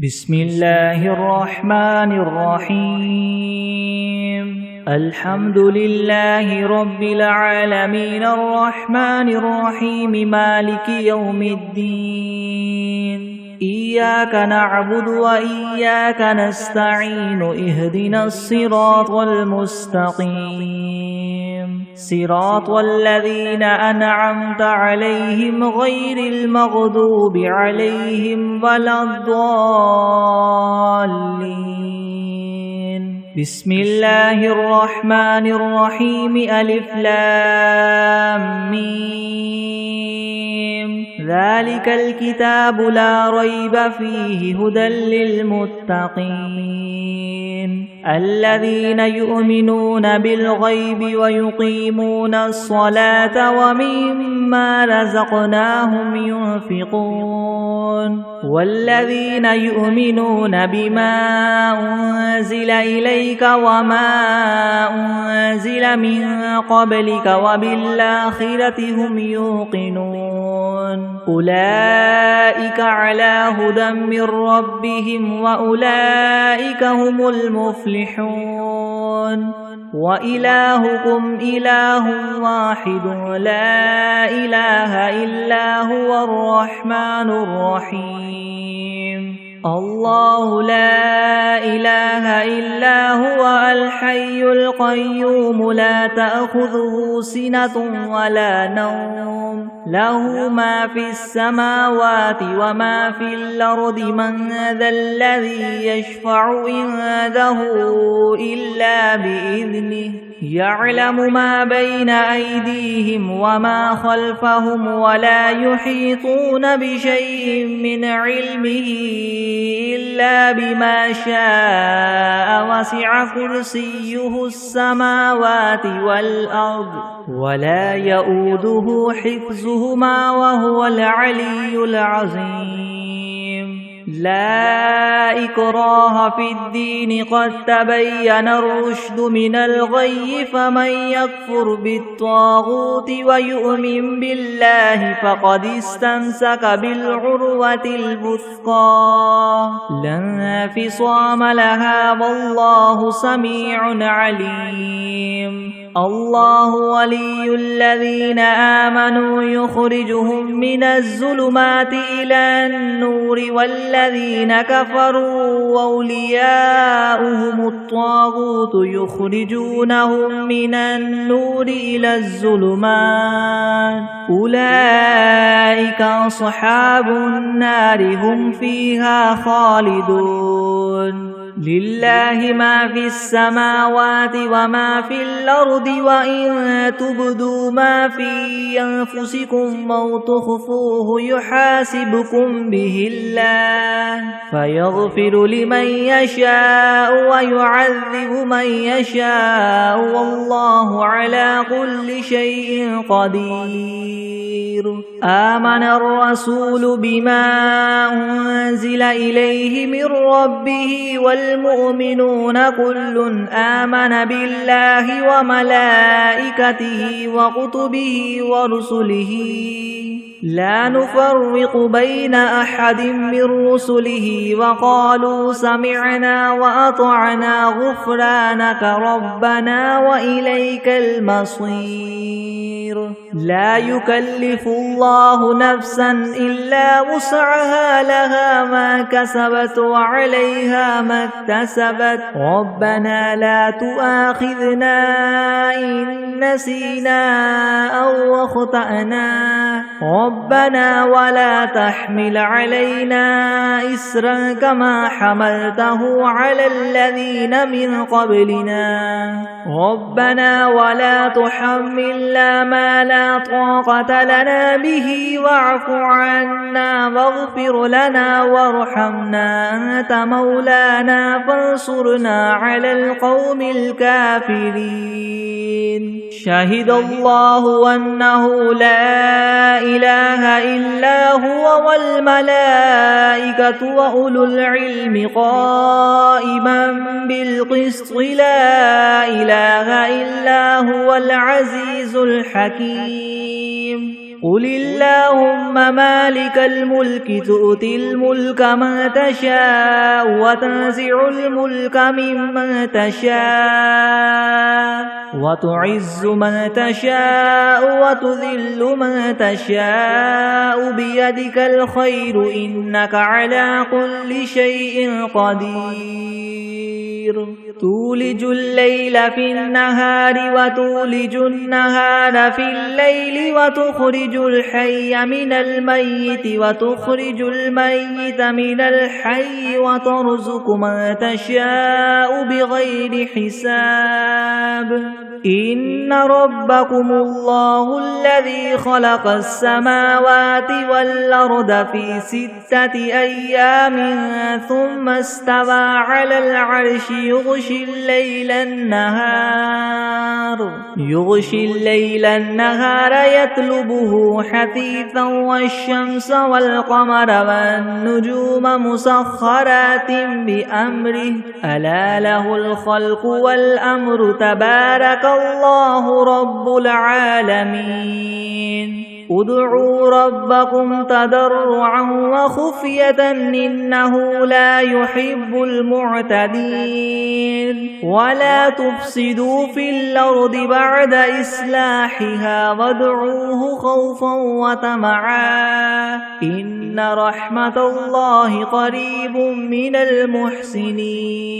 بسم الله الرحمن الرحيم الحمد لله رب العالمين الرحمن الرحيم مالك يوم الدين إياك نعبد وإياك نستعين اهدنا الصراط المستقيم صراط الذين أنعمت عليهم غير المغضوب عليهم ولا الضالين بسم الله الرحمن الرحيم ألف لام ميم ذلك الكتاب لا ريب فيه هدى للمتقين الذين يؤمنون بالغيب ويقيمون الصلاة ومما رزقناهم ينفقون والذين يؤمنون بما أنزل إليك وما أنزل من قبلك وبالآخرة هم يوقنون أولئك على هدى من ربهم وأولئك هم المفلحون وإلهكم إله واحد لا إله إلا هو الرحمن الرحيم الله لا إله إلا هو الحي القيوم لا تأخذه سنة ولا نوم له ما في السماوات وما في الأرض من ذا الذي يشفع عنده إلا بإذنه يعلم ما بين أيديهم وما خلفهم ولا يحيطون بشيء من علمه إلا بما شاء وسع كرسيه السماوات والأرض ولا يؤوده حفظهما وهو العلي العظيم لا إكراه في الدين قد تبين الرشد من الغي فمن يكفر بالطاغوت ويؤمن بالله فقد استمسك بالعروة الوثقى لا انفصام لها والله سميع عليم الله ولي الذين آمنوا يخرجهم من الظلمات إلى النور والذين كفروا أولياؤهم الطاغوت يخرجونهم من النور إلى الظلمات أولئك أصحاب النار هم فيها خالدون لله ما في السماوات وما في الأرض وإن تبدوا ما في أنفسكم أو تخفوه يحاسبكم به الله فيغفر لمن يشاء ويعذب من يشاء والله على كل شيء قدير آمن الرسول بما أنزل إليه من ربه والمؤمنون كل آمن بالله وملائكته وكتبه ورسله لا نفرق بين أحد من رسله وقالوا سمعنا وأطعنا غفرانك ربنا وإليك المصير لا يكلف الله نفسا إلا وسعها لها ما كسبت وعليها ما اكتسبت ربنا لا تؤاخذنا إن نسينا أو أخطأنا ربنا ولا تحمل علينا إسرا كما حملته على الذين من قبلنا ربنا ولا تحملنا ما لا طاقة لنا به واعف عنا واغفر لنا وارحمنا أنت مولانا فانصرنا على القوم الكافرين شهد الله أنه لا إله إلا هو والملائكة وأولو العلم قائما بالقسط لا إله إلا هو العزيز الحكيم قل اللهم مالك الملك تؤتي الملك من تشاء وتنزع الملك ممن تشاء وتعز من تشاء وتذل من تشاء بيدك الخير إنك على كل شيء قدير تولج الليل في النهار وتولج النهار في الليل وتخرج الحي من الميت وتخرج الميت من الحي وترزق من تشاء بغير حساب إن ربكم الله الذي خلق السماوات والأرض في 6 أيام ثم استوى على العرش يغشي الليل النهار يطلبه حثيثا والشمس والقمر والنجوم مسخرات بأمره ألا له الخلق والأمر تبارك الله رب العالمين ادعوا ربكم تضرعا وخفية إنه لا يحب المعتدين ولا تفسدوا في الأرض بعد إصلاحها وادعوه خوفا وطمعا إن رحمة الله قريب من المحسنين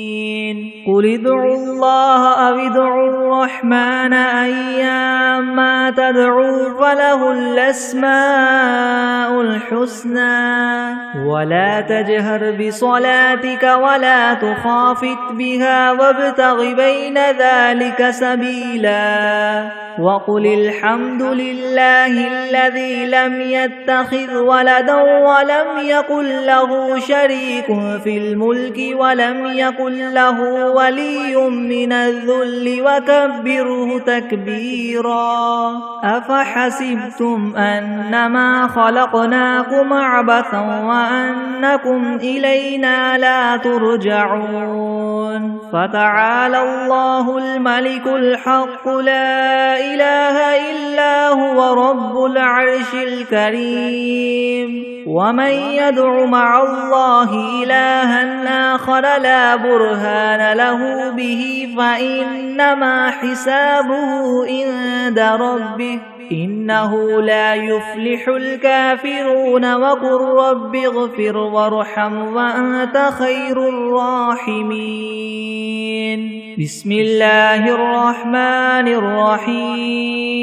قل ادعوا الله أو ادعوا الرحمن أيما تدعوا فله الأسماء الحسنى ولا تجهر بصلاتك ولا تخافت بها وابتغ بين ذلك سبيلا وقل الحمد لله الذي لم يتخذ ولدا ولم يكن له شريك في الملك ولم يكن له ولي من الذل وكبره تكبيرا أفحسبتم أنما خلقناكم عبثا وأنكم إلينا لا ترجعون فتعالى الله الملك الحق لا إله إلا هو رب العرش الكريم ومن يدع مع الله إلها آخر لا برهان له به فإنما حسابه عند ربه إنه لا يفلح الكافرون وقل رب اغفر وارحم وأنت خير الراحمين بسم الله الرحمن الرحيم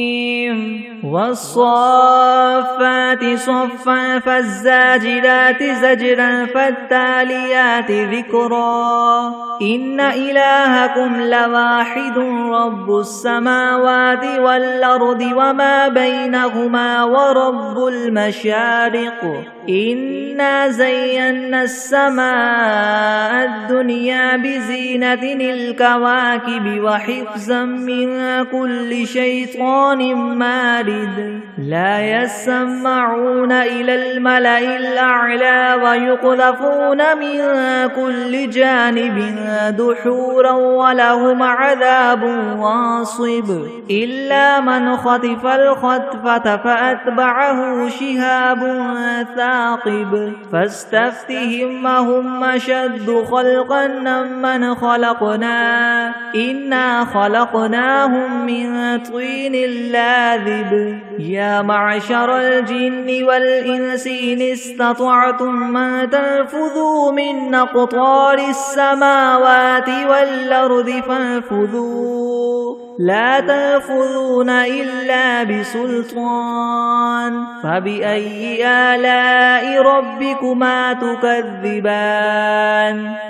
والصافات صفا فالزاجرات زجرا فالتاليات ذكرا إن إلهكم لواحد رب السماوات والأرض وما بينهما ورب المشارق إنا زينا السماء الدنيا بزينة الكواكب وحفظا من كل شيطان مارد لا يسمعون إلى الملأ الأعلى ويقذفون من كل جانب دحورا ولهم عذاب واصب إلا من خطف الخطفة فأتبعه شهاب ثاقب فاستفتهم هم أشد خلقا ممن خلقنا إنا خلقناهم من طين لاذب يا معشر الجن والإنس إن استطعتم أن تنفذوا من أقطار السماوات والأرض فانفذوا لا تنفذون إلا بسلطان فبأي آلاء ربكما تكذبان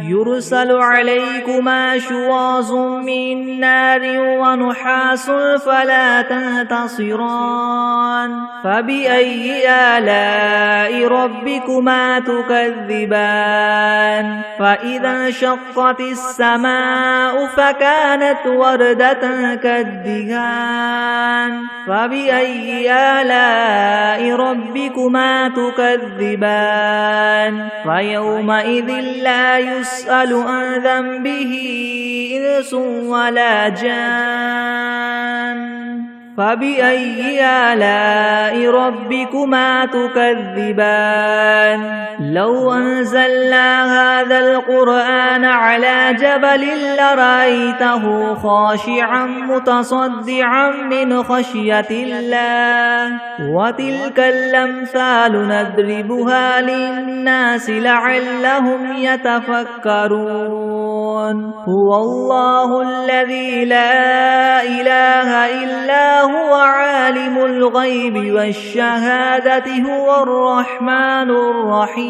يرسل عليكما شواظ من نار ونحاس فلا تنتصران فبأي آلاء ربكما تكذبان فإذا انشقت السماء فكانت وردة كالدهان فبأي آلاء ربكما تكذبان فيومئذ لا يسأل عن ذنبه إنس ولا جان فبأي آلاء ربكما تكذبان لو أنزلنا هذا القرآن على جبل لرأيته خاشعا متصدعا من خشية الله وتلك الأمثال نضربها للناس لعلهم يتفكرون هو الله الذي لا إله إلا هو عالم الغيب والشهادة هو الرحمن الرحيم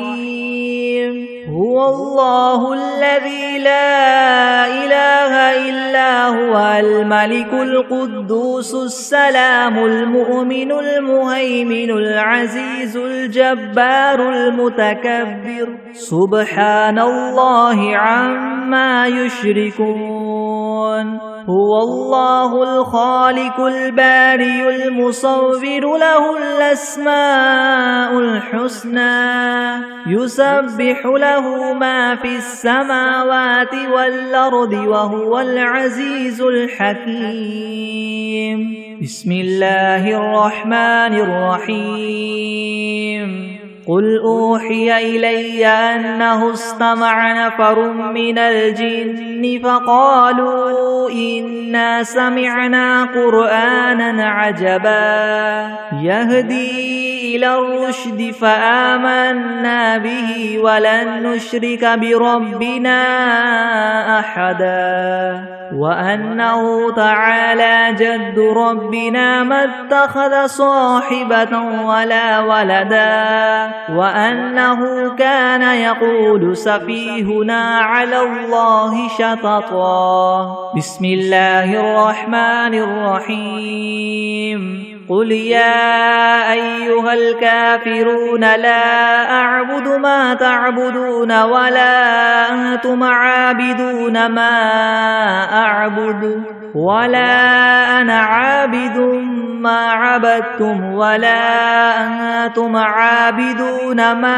هو الله الذي لا إله إلا هو الملك القدوس السلام المؤمن المهيمن العزيز الجبار المتكبر سبحان الله عما يشركون هو الله الخالق البارئ المصور له الأسماء الحسنى يسبح له ما في السماوات والأرض وهو العزيز الحكيم بسم الله الرحمن الرحيم قل أوحي إلي أنه استمع نفر من الجن فقالوا إنا سمعنا قرآنا عجبا يهدي إلى الرشد فآمنا به ولن نشرك بربنا أحدا وأنه تعالى جد ربنا ما اتخذ صاحبة ولا ولدا وأنه كان يقول سفيهنا على الله شططا بسم الله الرحمن الرحيم قل يا أيها الكافرون لا أعبد ما تعبدون ولا أنتم عابدون ما أعبد ولا أنا عابد ما عبدتم ولا أنتم عابدون ما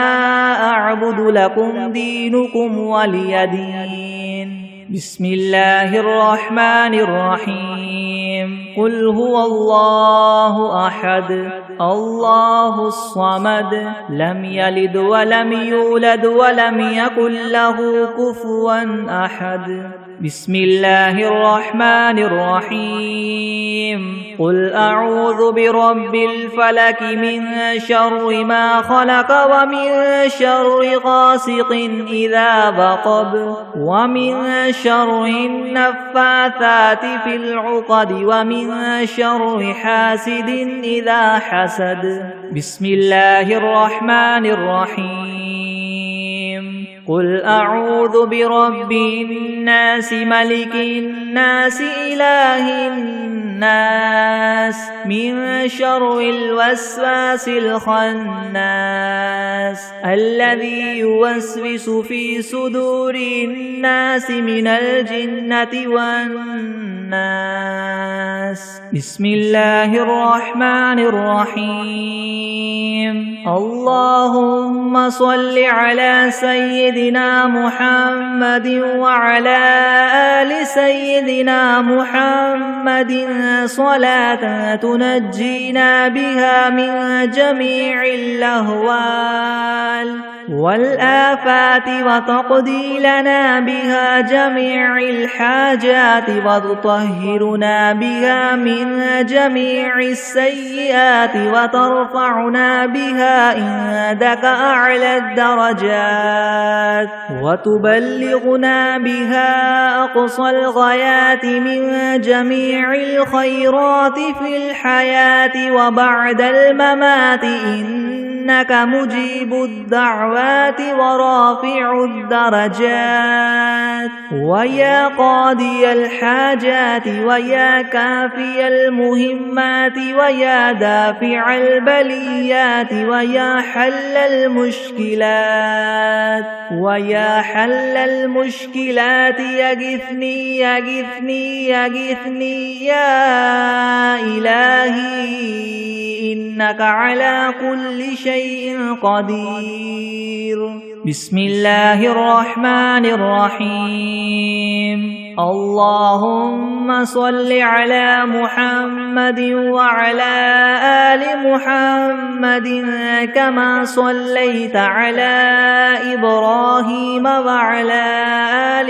أعبد لكم دينكم ولي دين بسم الله الرحمن الرحيم قل هو الله أحد الله الصمد لم يلد ولم يولد ولم يكن له كفوا أحد بسم الله الرحمن الرحيم قل أعوذ برب الفلك من شر ما خلق ومن شر غاسق إذا وقب ومن شر النفاثات في العقد ومن شر حاسد إذا حسد بسم الله الرحمن الرحيم قل أعوذ برب الناس ملك الناس إله الناس من شر الوسواس الخناس الذي يوسوس في صدور الناس من الجنة والناس بسم الله الرحمن الرحيم اللهم صل على سيدنا محمد وعلى آل سيدنا محمد صلاة تنجينا بها من جميع الأهوال والآفات وتقضي لنا بها جميع الحاجات وتطهرنا بها من جميع السيئات وترفعنا بها عندك أعلى الدرجات وتبلغنا بها أقصى الغايات من جميع الخيرات في الحياة وبعد الممات إنك مجيب الدعوات ورافع الدرجات ويا قاضي الحاجات ويا كافي المهمات ويا دافع البليات ويا حل المشكلات ويا حل المشكلات يغثني يغثني يغثني يا إلهي إنك على كل شيء قدير بسم الله الرحمن الرحيم اللهم صل على محمد وعلى آل محمد كما صليت على إبراهيم وعلى آل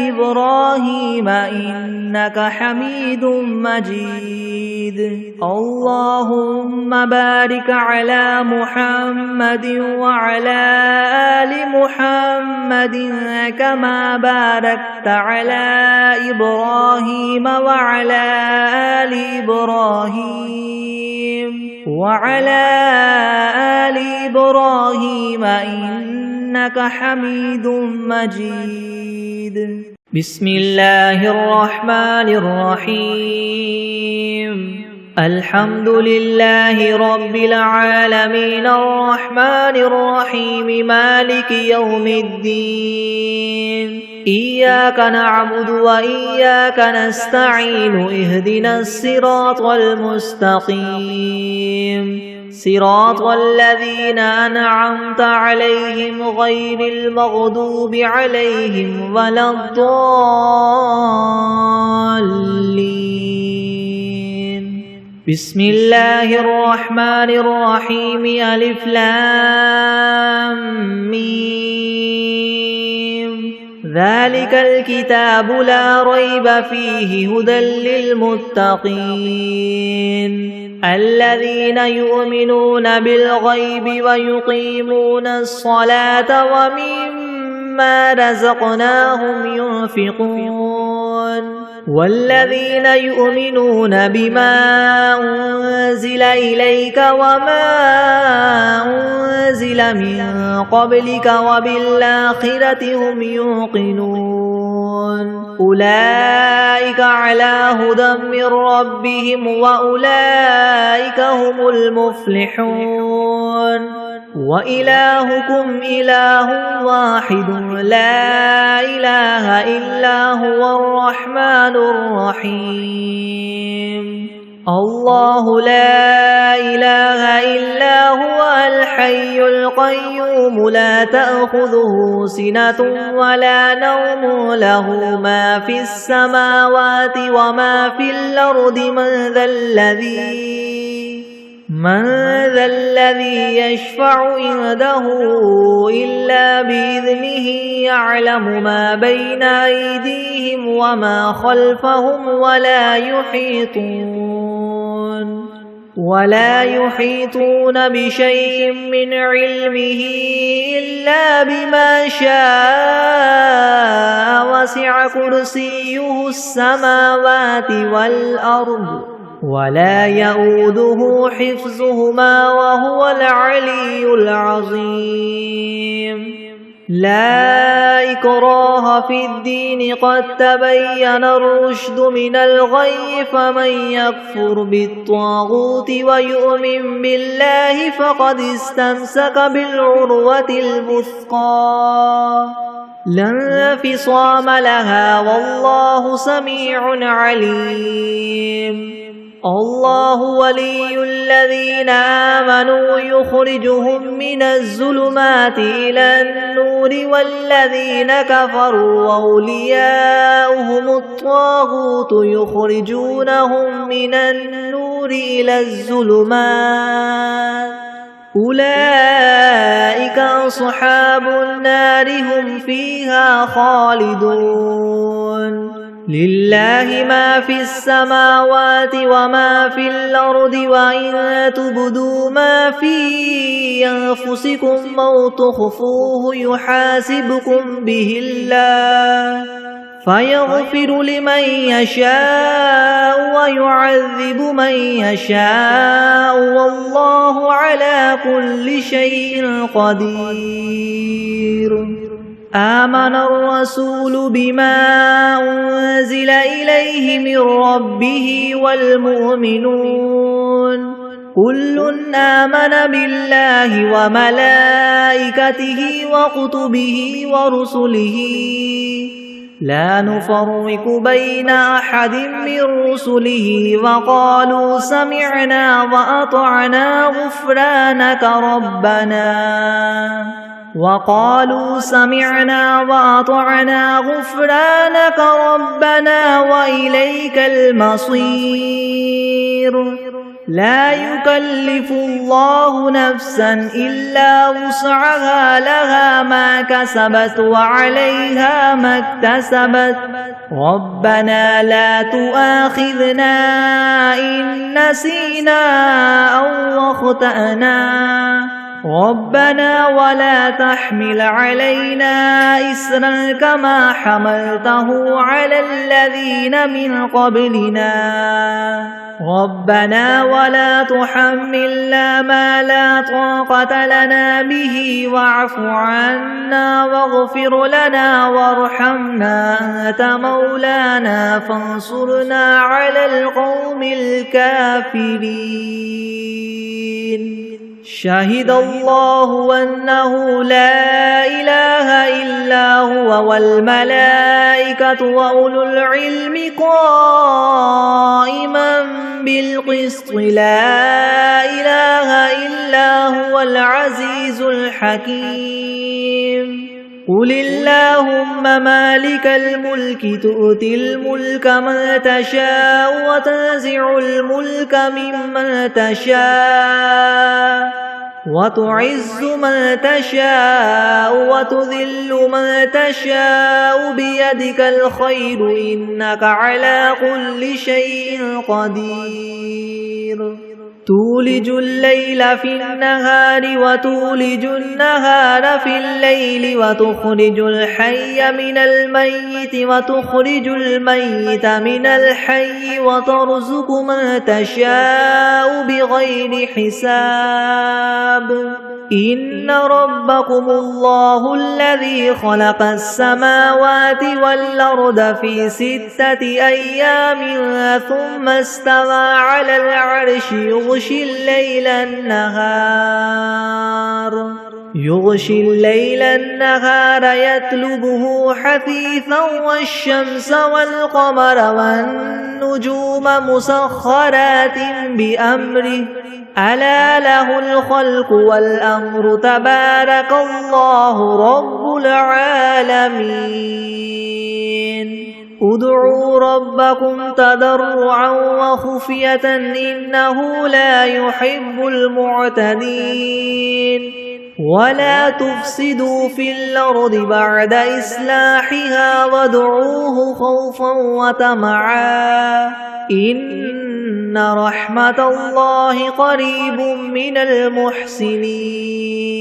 إبراهيم إنك حميد مجيد. اللهم بارك على محمد وعلى آل محمد كما باركت على إبراهيم وعلى آل إبراهيم إنك حميد مجيد. بسم الله الرحمن الرحيم. الحمد لله رب العالمين الرحمن الرحيم مالك يوم الدين. إياك نعبد وإياك نستعين اهدنا الصراط المستقيم صراط الذين أنعمت عليهم غير المغضوب عليهم ولا الضالين. بسم الله الرحمن الرحيم. ألف لام ميم. ذلك الكتاب لا ريب فيه هدى للمتقين الذين يؤمنون بالغيب ويقيمون الصلاة ومما رزقناهم ينفقون والذين يؤمنون بما أنزل إليك وما أنزل من قبلك وبالآخرة هم يوقنون أولئك على هدى من ربهم وأولئك هم المفلحون. وإلهكم إله واحد لا إله إلا هو الرحمن الرحيم. الله لا إله إلا هو الحي القيوم لا تأخذه سنة ولا نوم له ما في السماوات وما في الأرض من ذا الذي يشفع عنده إلا بإذنه يعلم ما بين أيديهم وما خلفهم ولا يحيطون بشيء من علمه إلا بما شاء وسع كرسيه السماوات والأرض ولا يؤوده حفظهما وهو العلي العظيم. لا إكراه في الدين قد تبين الرشد من الغي فمن يكفر بالطاغوت ويؤمن بالله فقد استمسك بالعروة الوثقى لا انفصام لها والله سميع عليم. الله ولي الذين آمنوا يخرجهم من الظلمات إلى النور والذين كفروا أولياؤهم الطاغوت يخرجونهم من النور إلى الظلمات أولئك أصحاب النار هم فيها خالدون. لله ما في السماوات وما في الأرض وإن تبدوا ما في أنفسكم أو تخفوه يحاسبكم به الله فيغفر لمن يشاء ويعذب من يشاء والله على كل شيء قدير. آمن الرسول بما أنزل إليه من ربه والمؤمنون كل آمن بالله وملائكته وكتبه ورسله لا نفرق بين أحد من رسله وقالوا سمعنا وأطعنا غفرانك ربنا وقالوا سمعنا وأطعنا غفرانك ربنا وإليك المصير لا يكلف الله نفسا إلا وسعها لها ما كسبت وعليها ما اكتسبت ربنا لا تؤاخذنا إن نسينا أو أخطأنا ربنا ولا تحمل علينا إسرا كما حملته على الذين من قبلنا ربنا ولا تحملنا ما لا طاقة لنا به واعف عنا واغفر لنا وارحمنا أنت مولانا فانصرنا على القوم الكافرين شهد الله أنه لا إله إلا هو والملائكة وأولو العلم قائما بالقسط لا إله إلا هو العزيز الحكيم قل اللهم مالك الملك تؤتي الملك من تشاء وتنزع الملك ممن تشاء وتعز من تشاء وتذل من تشاء بيدك الخير إنك على كل شيء قدير تولج الليل في النهار وتولج النهار في الليل وتخرج الحي من الميت وتخرج الميت من الحي وترزق من تشاء بغير حساب إن ربكم الله الذي خلق السماوات والأرض في 6 أيام ثم استوى على العرش يغشي الليل النهار يطلبه حثيثا والشمس والقمر والنجوم مسخرات بأمره ألا له الخلق والأمر تبارك الله رب العالمين ادعوا ربكم تضرعا وخفية إنه لا يحب المعتدين ولا تفسدوا في الأرض بعد إصلاحها وادعوه خوفا وطمعا إن رحمة الله قريب من المحسنين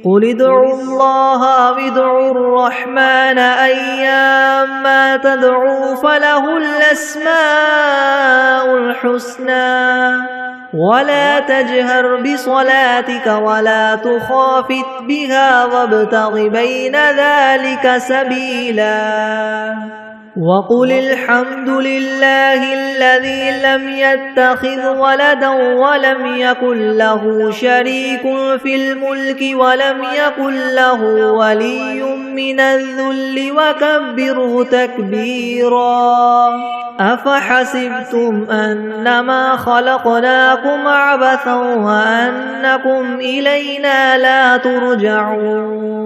قل ادعوا الله وادعوا الرحمن أيما تدعوا فله الأسماء الحسنى ولا تجهر بصلاتك ولا تخافت بها وابتغ بين ذلك سبيلا وقل الحمد لله الذي لم يتخذ ولدا ولم يكن له شريك في الملك ولم يكن له ولي من الذل وكبره تكبيرا أفحسبتم أنما خلقناكم عبثا وأنكم إلينا لا ترجعون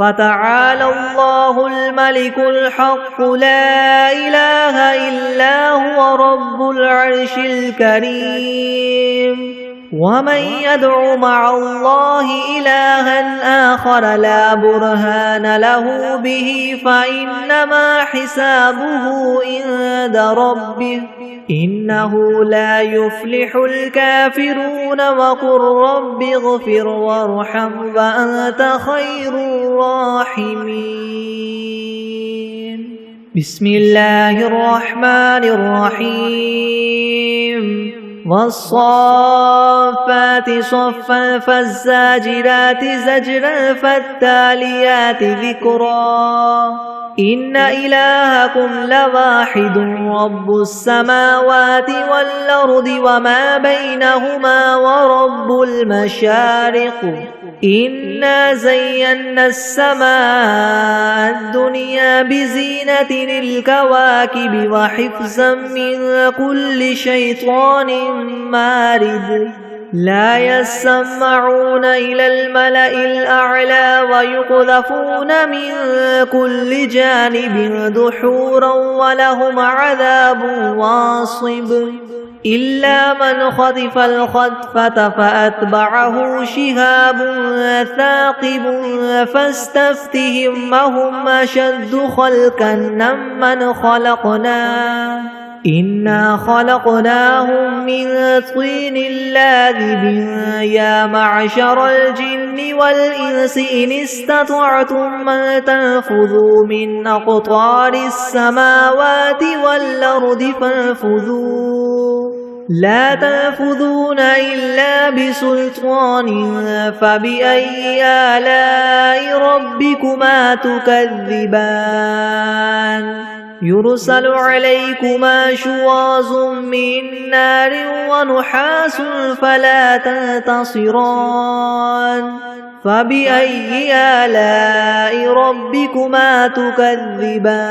فتعالى الله الملك الحق لا إله إلا هو رب العرش الكريم ومن يدع مع الله إلها آخر لا برهان له به فإنما حسابه عند ربه إنه لا يفلح الكافرون وقل رب اغفر وارحم وأنت خير الراحمين بسم الله الرحمن الرحيم والصافات صفا فالزاجرات زجرا فالتاليات ذكرا إن إلهكم لواحد رب السماوات والأرض وما بينهما ورب المشارق إنا زينا السماء الدنيا بزينة الكواكب وحفظا من كل شيطان مارد لا يسمعون إلى الملأ الأعلى ويقذفون من كل جانب دحورا ولهم عذاب واصب إلا من خطف الخطفة فأتبعه شهاب ثاقب فاستفتهم أهم أشد خلقا ممن خلقنا إنا خلقناهم من طين لازب يا معشر الجن والإنس إن استطعتم أن تنفذوا من أقطار السماوات والأرض فانفذوا لا تنفذون إلا بسلطان فبأي آلاء ربكما تكذبان يرسل عليكما شواظ من نار ونحاس فلا تنتصران فبأي آلاء ربكما تكذبان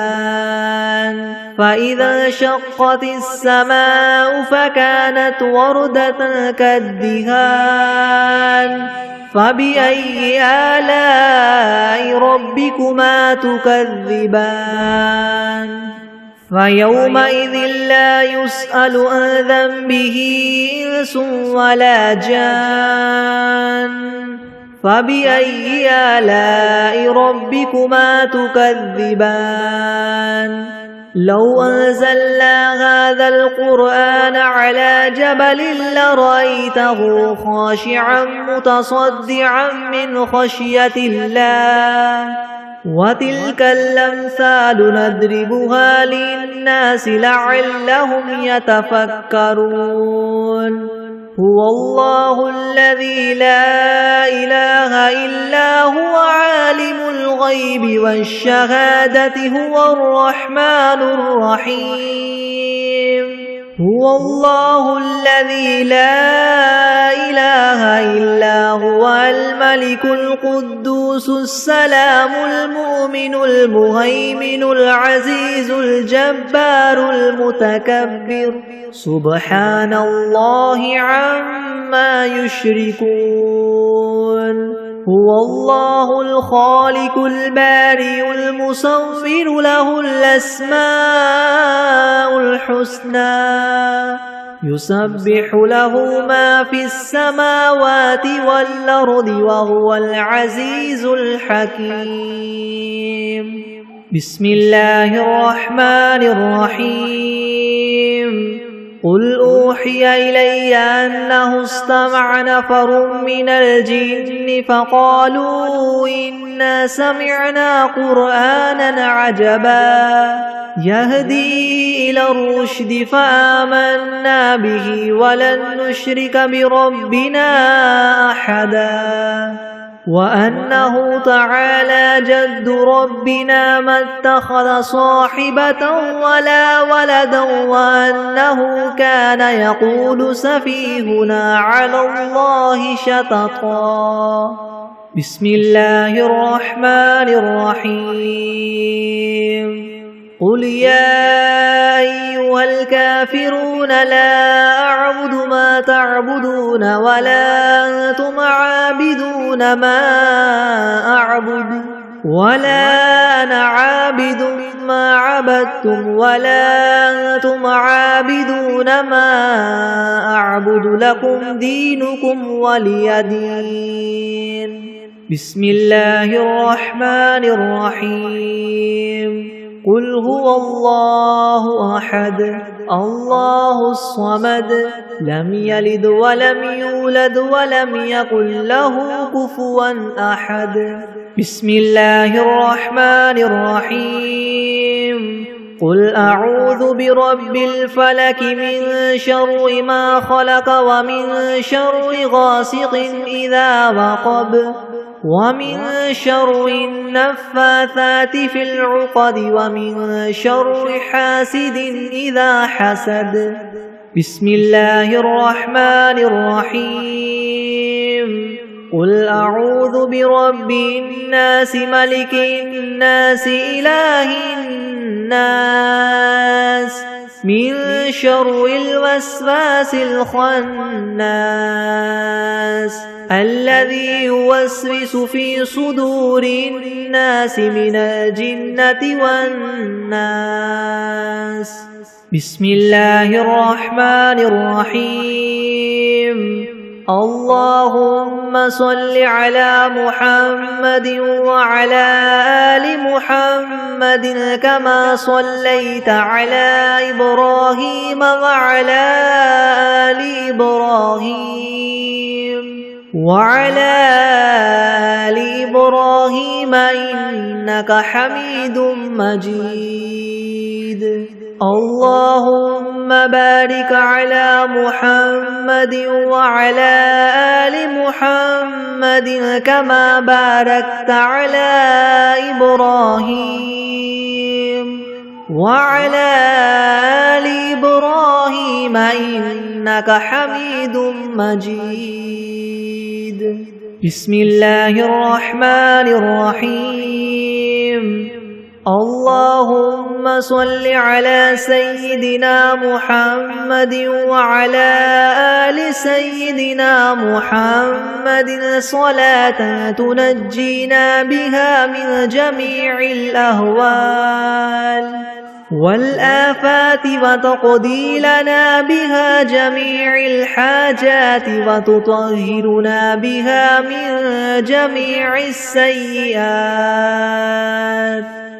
فإذا انشقت السماء فكانت وردة كالدهان فبأي آلاء ربكما تكذبان فيومئذ لا يسأل عن ذنبه إنس ولا جان فبأي آلاء ربكما تكذبان لو أنزلنا هذا القرآن على جبل لرأيته خاشعا متصدعا من خشية الله وتلك الأمثال نضربها للناس لعلهم يتفكرون هو الله الذي لا إله إلا هو عالم الغيب والشهادة هو الرحمن الرحيم هو الله الذي لا إله إلا هو الملك القدوس السلام المؤمن المهيمن العزيز الجبار المتكبر سبحان الله عما يشركون هو الله الخالق البارئ المصور له الأسماء الحسنى يسبح له ما في السماوات والأرض وهو العزيز الحكيم بسم الله الرحمن الرحيم قل أوحي إلي أنه استمع نفر من الجن فقالوا إنا سمعنا قرآنا عجبا يهدي إلى الرشد فآمنا به ولن نشرك بربنا أحدا وأنه تعالى جد ربنا ما اتخذ صاحبة ولا ولدا وأنه كان يقول سفيهنا على الله شططا بسم الله الرحمن الرحيم قل يا أيها الكافرون لا أعبد ما تعبدون ولا أنتم عابدون ما أعبد ولا أنا عابد ما عبدتم ولا أنتم عابدون ما أعبد لكم دينكم ولي دين بسم الله الرحمن الرحيم قل هو الله أحد الله الصمد لم يلد ولم يولد ولم يكن له كفوا أحد بسم الله الرحمن الرحيم قل أعوذ برب الفلك من شر ما خلق ومن شر غاسق إذا وقب ومن شر النفاثات في العقد ومن شر حاسد إذا حسد بسم الله الرحمن الرحيم قل أعوذ برب الناس ملك الناس إله الناس من شر الوسواس الخناس الذي يوسوس في صدور الناس من الجنة والناس. بسم الله الرحمن الرحيم. اللهم صل على محمد وعلى آل محمد كما صليت على إبراهيم وعلى آل إبراهيم إنك حميد مجيد. اللهم بارك على محمد وعلى آل محمد كما باركت على إبراهيم وعلى آل إبراهيم إنك حميد مجيد. بسم الله الرحمن الرحيم. اللهم صل على سيدنا محمد وعلى آل سيدنا محمد صلاة تنجينا بها من جميع الأهوال والآفات وتقضي لنا بها جميع الحاجات وتطهرنا بها من جميع السيئات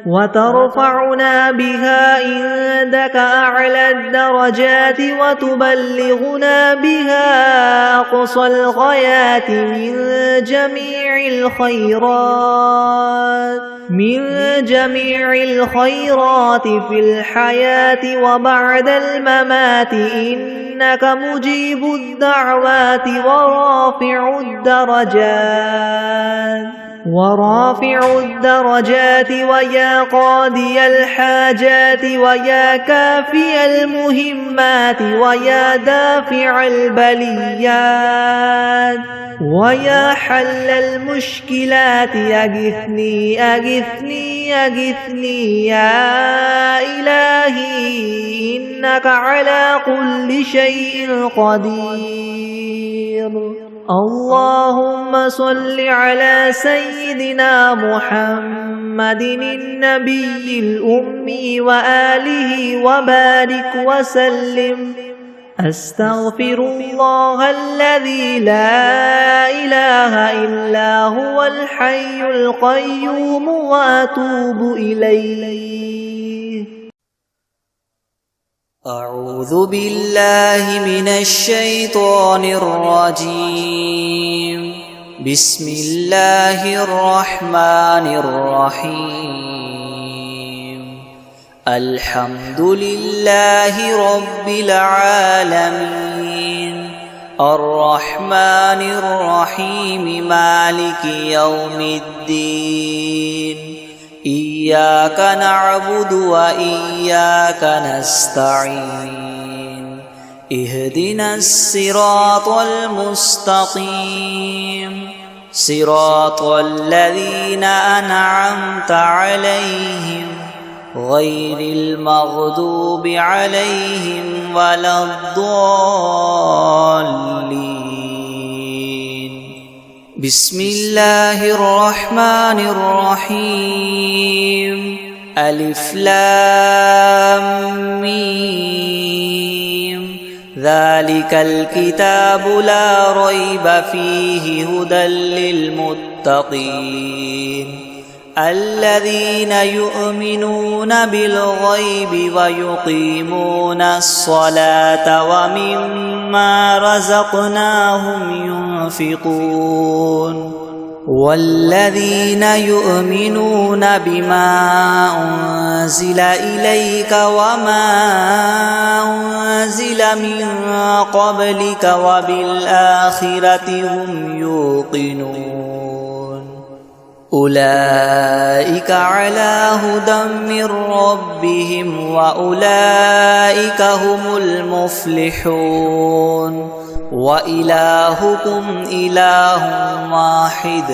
وترفعنا بها عندك أعلى الدرجات وتبلغنا بها أقصى الغايات من جميع الخيرات في الحياة وبعد الممات إنك مجيب الدعوات ورافع الدرجات ويا قاضي الحاجات ويا كافي المهمات ويا دافع البليات ويا حل المشكلات أغثني أغثني أغثني يا إلهي إنك على كل شيء قدير. اللهم صل على سيدنا محمد النبي الأمي وآله وبارك وسلم. أستغفر الله الذي لا إله إلا هو الحي القيوم وأتوب إليه. أعوذ بالله من الشيطان الرجيم. بسم الله الرحمن الرحيم. الحمد لله رب العالمين الرحمن الرحيم مالك يوم الدين. إياك نعبد وإياك نستعين. اهدنا الصراط المستقيم صراط الذين أنعمت عليهم غير المغضوب عليهم ولا الضالين. بسم الله الرحمن الرحيم. ألف لام ميم. ذلك الكتاب لا ريب فيه هدى للمتقين الذين يؤمنون بالغيب ويقيمون الصلاة ومما رزقناهم ينفقون والذين يؤمنون بما أنزل إليك وما أنزل من قبلك وبالآخرة هم يوقنون أولئك على هدى من ربهم وأولئك هم المفلحون. وإلهكم إله واحد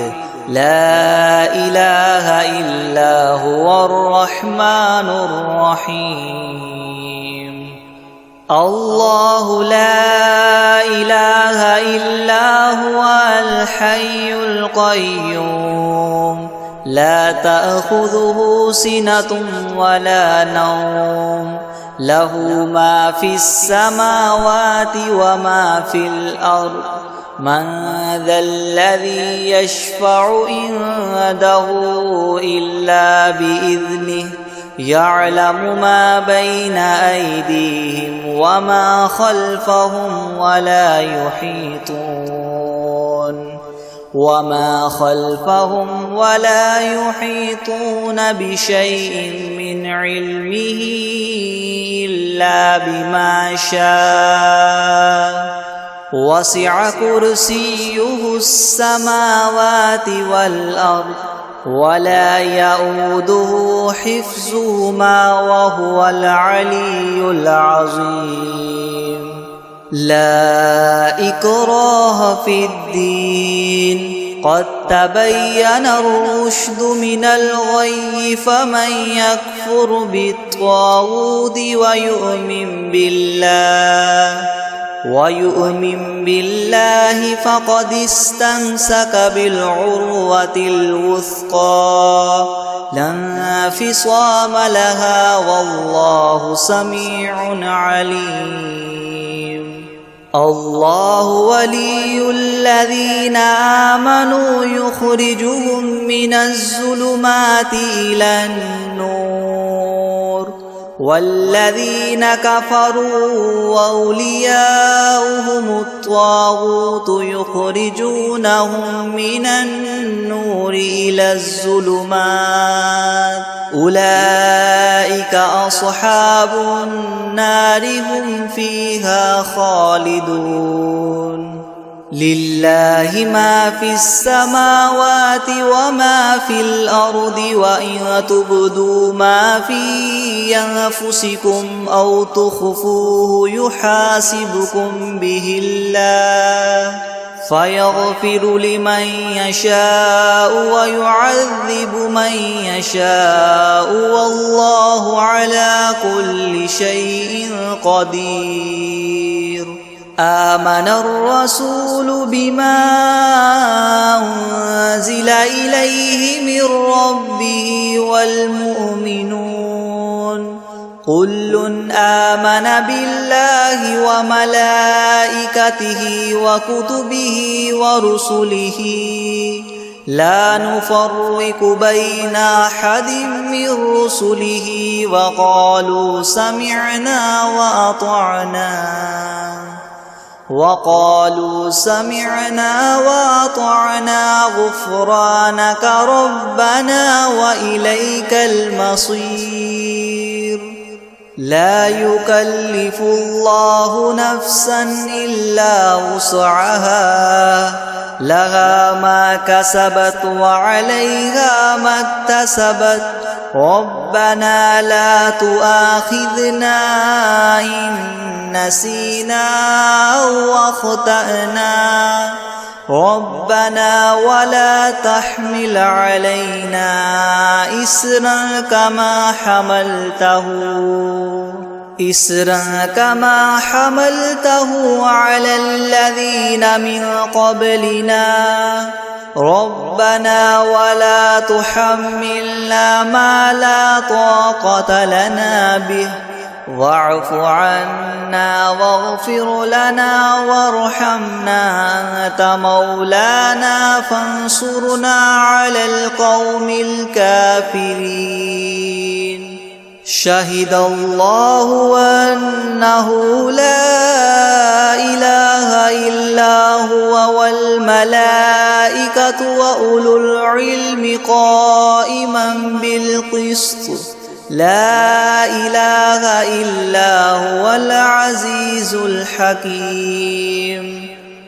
لا إله إلا هو الرحمن الرحيم. الله لا إله إلا هو الحي القيوم لا تأخذه سنة ولا نوم له ما في السماوات وما في الأرض من ذا الذي يشفع عنده إلا بإذنه يعلم ما بين أيديهم وما خلفهم ولا يحيطون بشيء من علمه إلا بما شاء وسع كرسيه السماوات والأرض ولا يؤوده حفظهما وهو العلي العظيم لا إكراه في الدين قد تبين الرشد من الغي فمن يكفر بالطاغوت ويؤمن بالله فقد استمسك بالعروة الوثقى لا انفصام لها والله سميع عليم الله ولي الذين آمنوا يخرجهم من الظلمات إلى النور والذين كفروا أولياؤهم الطاغوت يخرجونهم من النور إلى الظلمات أولئك أصحاب النار هم فيها خالدون لله ما في السماوات وما في الأرض وإن تبدوا ما في أنفسكم أو تخفوه يحاسبكم به الله فيغفر لمن يشاء ويعذب من يشاء والله على كل شيء قدير آمن الرسول بما أنزل إليه من ربه والمؤمنون كل آمن بالله وملائكته وكتبه ورسله لا نفرق بين أحد من رسله وقالوا سمعنا وأطعنا غفرانك ربنا وإليك المصير لا يكلف الله نفسا إلا وسعها لها ما كسبت وعليها ما اكتسبت ربنا لا تؤاخذنا إن نسينا أو أخطأنا ربنا ولا تحمل علينا إسرا كما حملته على الذين من قبلنا ربنا ولا تحملنا ما لا طاقة لنا به واعف عنا واغفر لنا وارحمنا أنت مولانا فانصرنا على القوم الكافرين شهد الله أنه لا إله إلا هو والملائكة وأولو العلم قائما بالقسط لا إله إلا هو العزيز الحكيم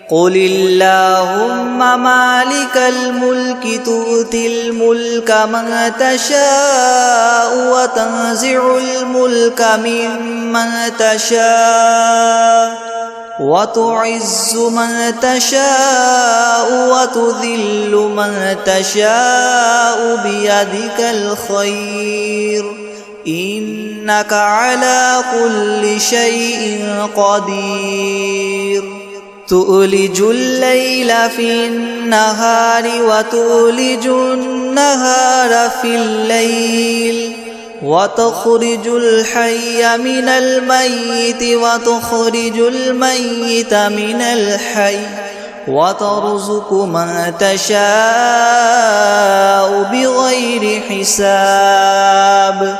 قل اللهم مالك الملك تؤتي الملك من تشاء وتنزع الملك ممن تشاء وتعز من تشاء وتذل من تشاء بيدك الخير إنك على كل شيء قدير تؤلج الليل في النهار وتؤلج النهار في الليل وتخرج الحي من الميت وتخرج الميت من الحي وترزق من تشاء بغير حساب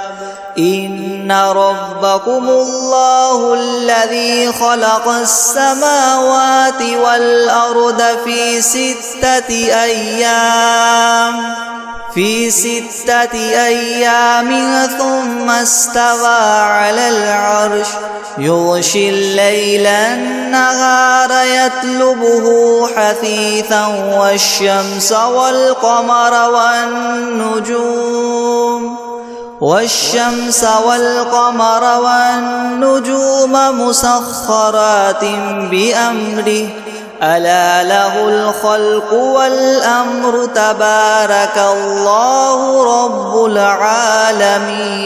إن ربكم الله الذي خلق السماوات والأرض في 6 أيام ثم استوى على العرش يغشي الليل النهار يطلبه حثيثا والشمس والقمر والنجوم مسخرات بأمره ألا له الخلق والأمر تبارك الله رب العالمين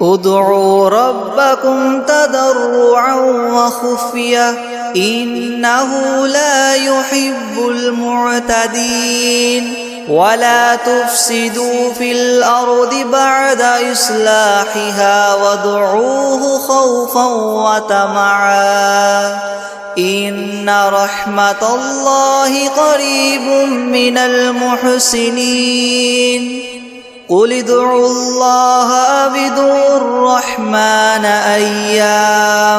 ادعوا ربكم تضرعا وخفية إنه لا يحب المعتدين ولا تفسدوا في الأرض بعد إصلاحها وادعوه خوفا وطمعا إن رحمة الله قريب من المحسنين قل ادعوا الله أو ادعوا الرحمن أيما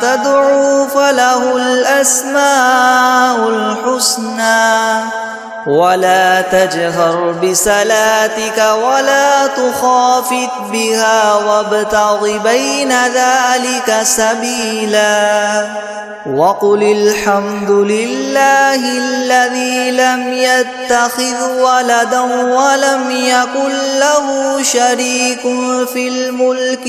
تدعوا فله الأسماء الحسنى ولا تجهر بصلاتك ولا تخافت بها وابتغ بين ذلك سبيلا وقل الحمد لله الذي لم يتخذ ولدا ولم يكن له شريك في الملك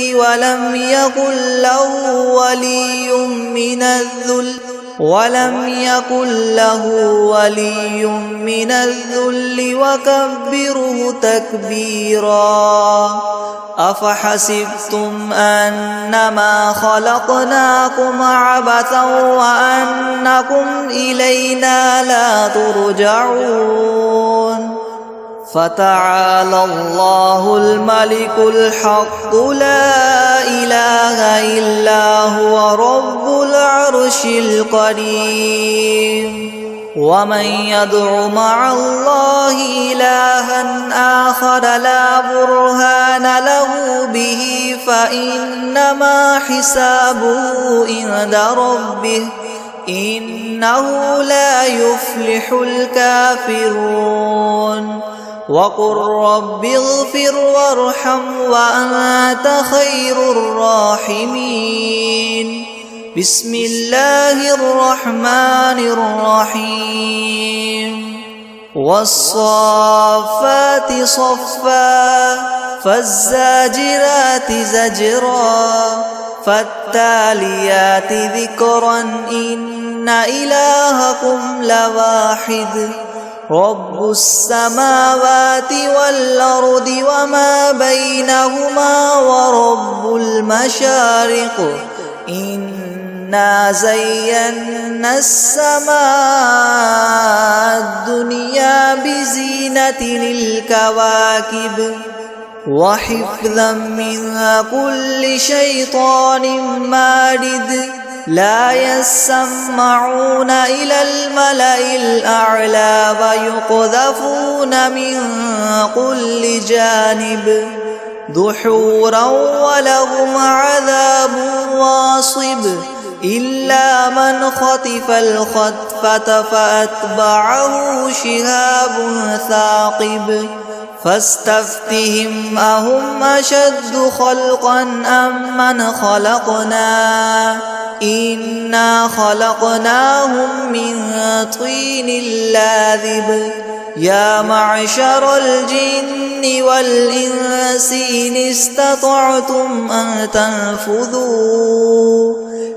ولم يكن له ولي من الذل وكبره تكبيرا أفحسبتم أنما خلقناكم عبثا وأنكم إلينا لا ترجعون فتعالى الله الملك الحق لا إله إلا هو رب العرش الكريم ومن يدع مع الله إلها آخر لا برهان له به فإنما حسابه عند ربه إنه لا يفلح الكافرون وقل رب اغفر وارحم وأنت خير الراحمين بسم الله الرحمن الرحيم والصافات صفا فالزاجرات زجرا فالتاليات ذكرا إن إلهكم لواحد رب السماوات والأرض وما بينهما ورب المشارق إنا زينا السماء الدنيا بزينة الكواكب وحفظا من كل شيطان مارد لا يسمعون إلى الملأ الأعلى ويقذفون من كل جانب دحورا ولهم عذاب واصب إلا من خطف الخطفة فأتبعه شهاب ثاقب فاستفتهم أهم أشد خلقا أم من خلقنا إنا خلقناهم من طين لاذب يا معشر الجن والإنس إن استطعتم أن تنفذوا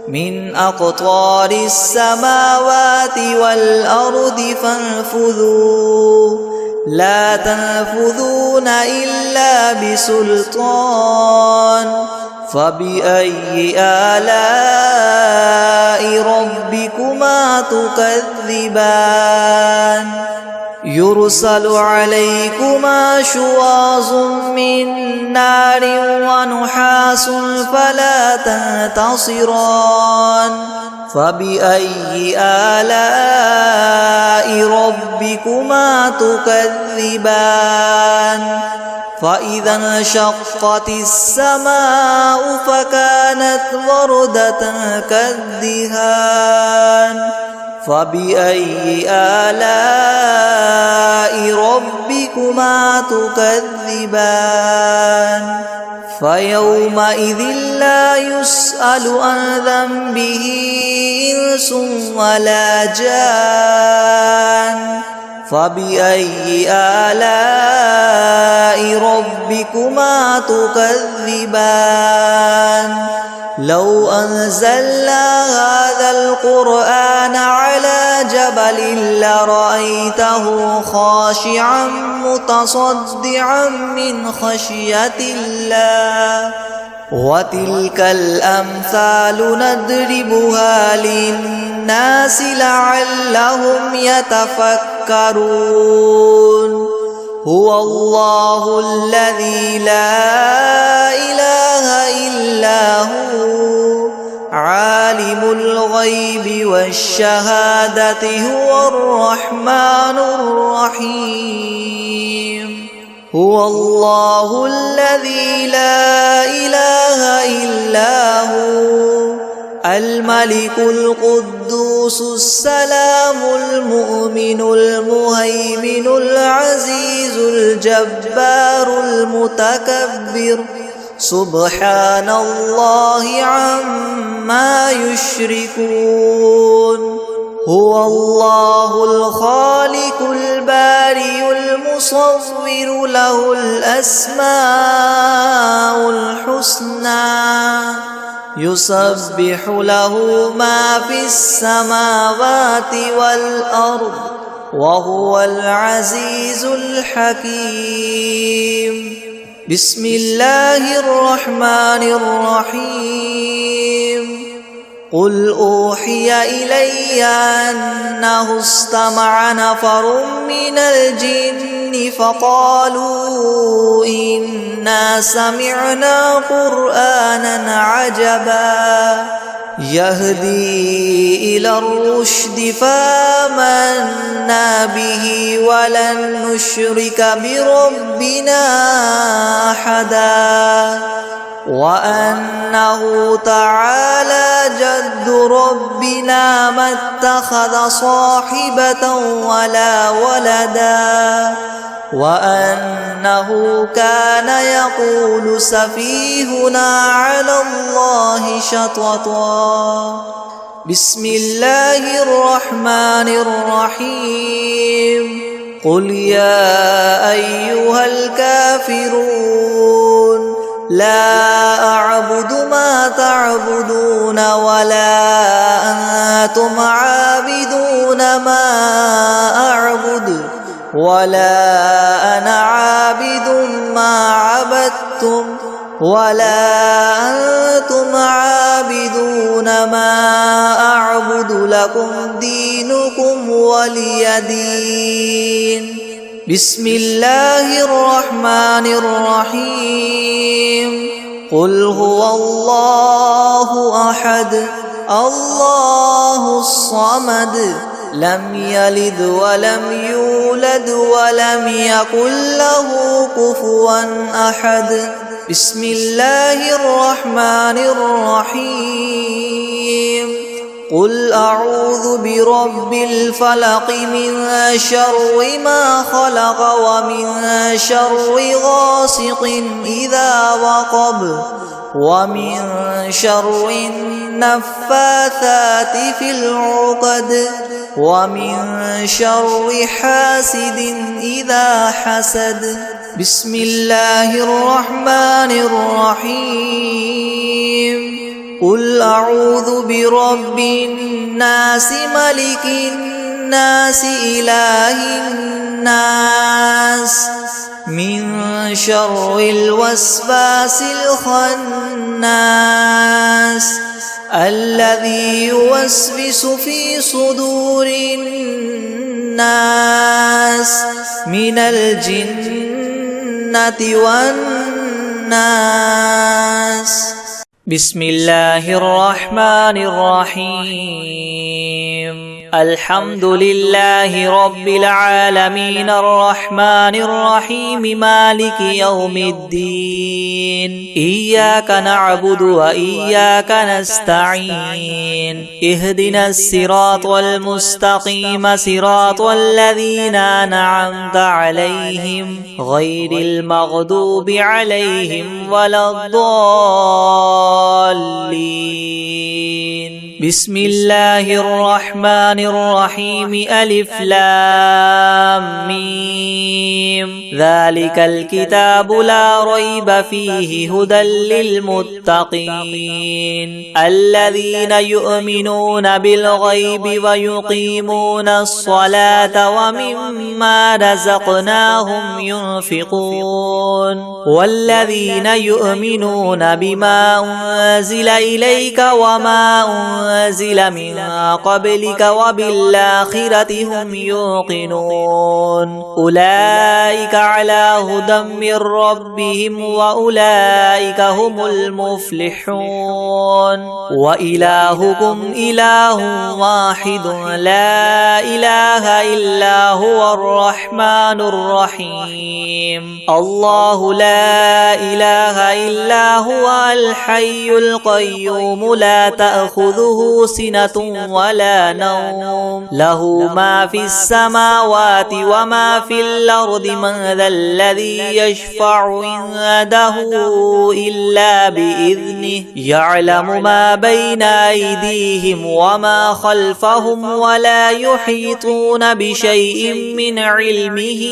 من أقطار السماوات والأرض فانفذوا لا تنفذون إلا بسلطان فبأي آلاء ربكما تكذبان يرسل عليكما شواظ من نار ونحاس فلا تنتصران فبأي آلاء ربكما تكذبان فإذا انشقت السماء فكانت وردة كالدهان فبأي آلاء ربكما تكذبان فيومئذ لا يسأل عن ذنبه إنس ولا جان فبأي آلاء ربكما تكذبان لو أنزلنا هذا القرآن على جبل لرأيته خاشعا متصدعا من خشية الله وتلك الأمثال نضربها للناس لعلهم يتفكرون هو الله الذي لا إله إلا هو عالم الغيب والشهادة هو الرحمن الرحيم هو الله الذي لا إله إلا هو الملك القدوس السلام المؤمن المهيمن العزيز الجبار المتكبر سبحان الله عما يشركون هو الله الخالق البارئ المصور له الأسماء الحسنى يسبح له ما في السماوات والأرض وهو العزيز الحكيم بسم الله الرحمن الرحيم قل أوحي إلي أنه استمع نفر من الجن فقالوا إنا سمعنا قرآنا عجبا يهدي إلى الرشد فآمنا به ولن نشرك بربنا أحدا وأنه تعالى جد ربنا ما اتخذ صاحبة ولا ولدا وأنه كان يقول سفيهنا على الله شططا بسم الله الرحمن الرحيم قل يا أيها الكافرون لا أعبد ما تعبدون ولا أنتم عابدون ما أعبد ولا أنا عابد ما عبدتم ولا أنتم عابدون ما أعبد لكم دينكم ولي دين بسم الله الرحمن الرحيم قل هو الله أحد الله الصمد لم يلد ولم يولد ولم يكن له كفوا أحد بسم الله الرحمن الرحيم قل أعوذ برب الفلق من شر ما خلق ومن شر غاسق إذا وقب ومن شر النفاثات في العقد ومن شر حاسد إذا حسد بسم الله الرحمن الرحيم قل أعوذ برب الناس ملك الناس إله الناس الناس من شر الوسواس الخناس الذي يوسوس في صدور الناس من الجنة والناس. بسم الله الرحمن الرحيم. الحمد لله رب العالمين الرحمن الرحيم مالك يوم الدين. إياك نعبد وإياك نستعين. اهدنا الصراط المستقيم صراط الذين أنعمت عليهم غير المغضوب عليهم ولا الضالين. بسم الله الرحمن الرحيم. ألف لام ميم. ذلك الكتاب لا ريب فيه هدى للمتقين الذين يؤمنون بالغيب ويقيمون الصلاة ومما رزقناهم ينفقون والذين يؤمنون بما أنزل إليك وما أنزل من قبلك وبالآخرة هم يوقنون أولئك على هدى من ربهم وأولئك هم المفلحون. وإلهكم إله واحد لا إله إلا هو الرحمن الرحيم. الله لا إله إلا هو الحي القيوم لا تأخذه سنة ولا نوم له ما في السماوات وما في الأرض. من ذا الذي يشفع عنده إلا بإذنه يعلم ما بين أيديهم وما خلفهم ولا يحيطون بشيء من علمه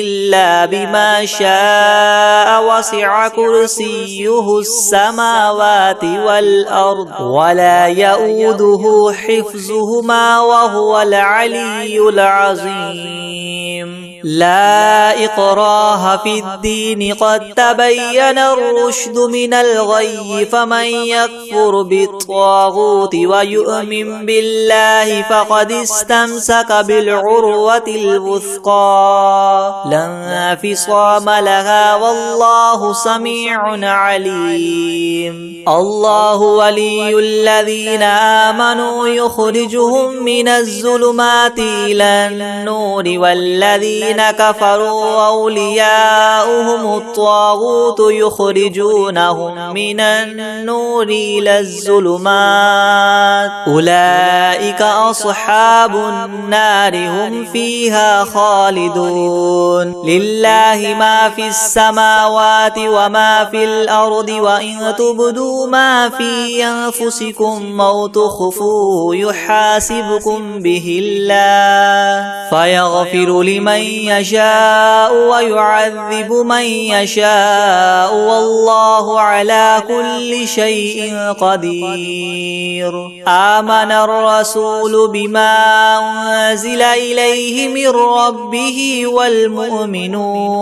إلا بما شاء. وسع كرسيه السماوات والأرض ولا يؤوده حفظهما وهو العلي العظيم. لا إكراه في الدين قد تبين الرشد من الغي. فمن يكفر بالطاغوت ويؤمن بالله فقد استمسك بالعروة الوثقى لا انفصام لها والله سميع عليم. الله ولي الذين آمنوا يخرجهم من الظلمات إلى النور والذين كفروا أولياؤهم الطاغوت يخرجونهم من النور إلى الظلمات أولئك أصحاب النار هم فيها خالدون. لله ما في السماوات وما في الأرض وإن تبدوا ما في أنفسكم أو تخفوه يحاسبكم به الله فيغفر لمن يشاء ويعذب من يشاء والله على كل شيء قدير. آمن الرسول بما أنزل إليه من ربه والمؤمنون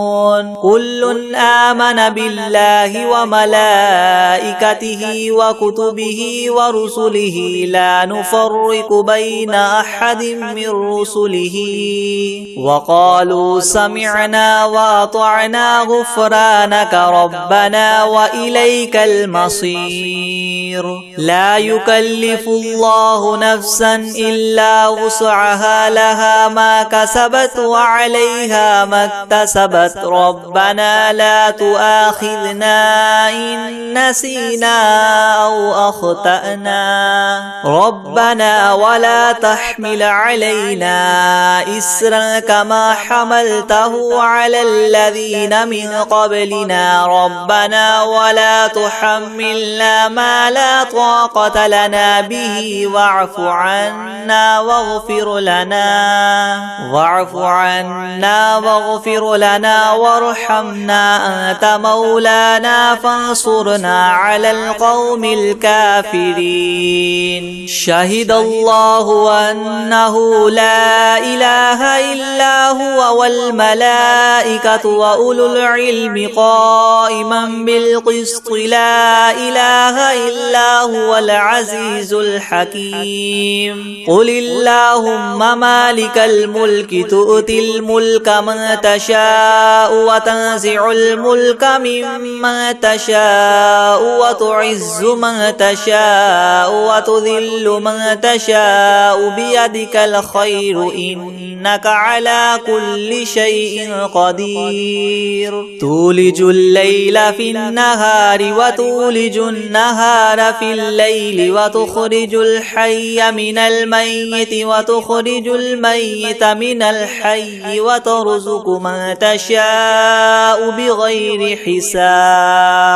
كل آمن بالله وملائكته وكتبه ورسله لا نفرق بين أحد من رسله وقالوا سمعنا وأطعنا غفرانك ربنا وإليك المصير. لا يكلف الله نفسا إلا وسعها لها ما كسبت وعليها ما اكتسبت ربنا لا تؤاخذنا إن نسينا أو أخطأنا ربنا ولا تحمل علينا إسرا كما حملته على الذين من قبلنا ربنا ولا تحملنا ما لا طاقة لنا به واعف عنا واغفر لنا وارحمنا أنت مولانا فانصرنا على القوم الكافرين. شهد الله أنه لا إله إلا هو هو والملائكة وأولو العلم قائما بالقسط لا إله إلا هو العزيز الحكيم قل اللهم مالك الملك تؤتي الملك من تشاء وتنزع الملك ممن تشاء وتعز من تشاء وتذل من تشاء بيدك الخير إنك على كل شيء قدير تولج الليل في النهار وتولج النهار في الليل وتخرج الحي من الميت وتخرج الميت من الحي وترزق من تشاء بغير حساب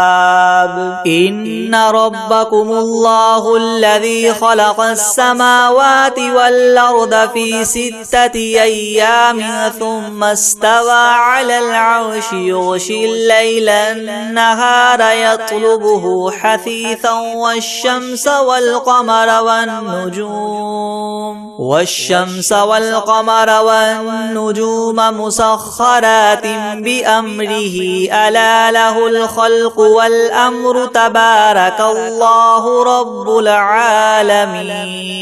إن ربكم الله الذي خلق السماوات والأرض في 6 أيام ثم استوى على العرش يغشي الليل النهار يطلبه حثيثا والشمس والقمر والنجوم مسخرات بأمره ألا له الخلق والأمر تبارك الله رب العالمين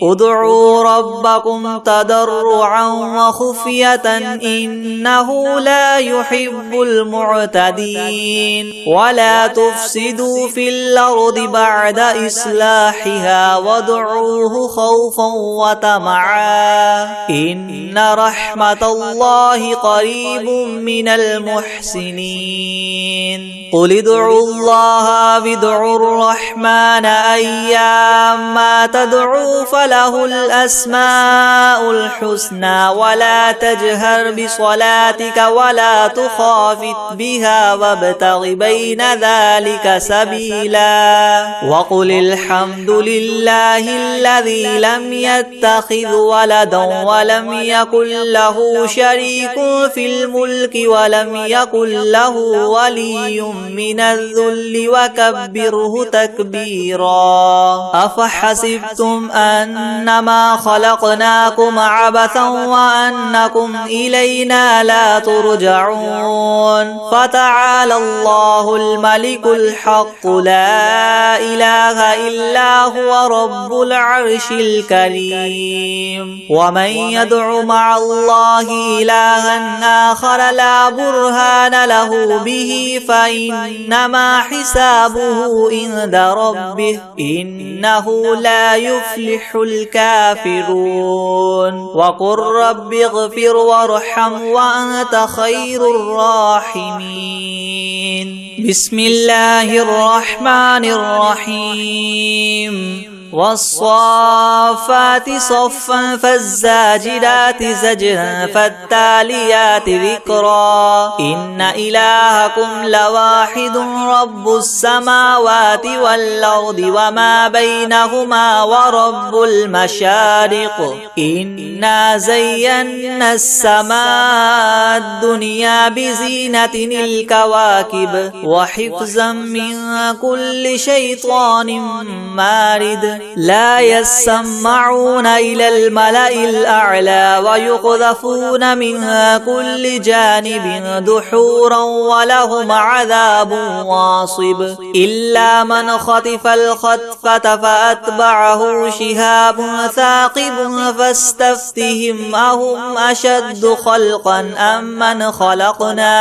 ادعوا ربكم تضرعا وخفية إنه لا يحب المعتدين ولا تفسدوا في الأرض بعد إصلاحها وادعوه خوفا وطمعا إن رحمة الله قريب من المحسنين قل ادعوا الله وادعوا الرحمن أيما تدعوا فله الأسماء الحسنى ولا تجهر بصلاتك ولا تخافت بها وابتغ بين ذلك سبيلا وقل الحمد لله الذي لم يتخذ ولدا ولم يكن له شريك في الملك ولم يكن له ولي من الذل وكبره تكبيرا أفحسبتم أنما خلقناكم عبثا وأنكم إلينا لا ترجعون فتعالى الله الملك الحق لا إله إلا هو رب العرش الكريم ومن يدع مع الله إلها آخر لا برهان له به فإنما حسابه عند ربه إنه لا يفلح الكافرون وقل رب اغفر وارحم وأنت خير الراحمين بسم الله الرحمن الرحيم والصافات صفا فالزاجرات زجرا فالتاليات ذكرا إن إلهكم لواحد رب السماوات والأرض وما بينهما ورب المشارق إنا زينا السماء الدنيا بزينة الكواكب وحفظا من كل شيطان مارد لا يسمعون إلى الملأ الأعلى ويقذفون منها كل جانب دحورا ولهم عذاب واصب إلا من خطف الخطفة فأتبعه شهاب ثاقب فاستفتهم أهم أشد خلقا أم من خلقنا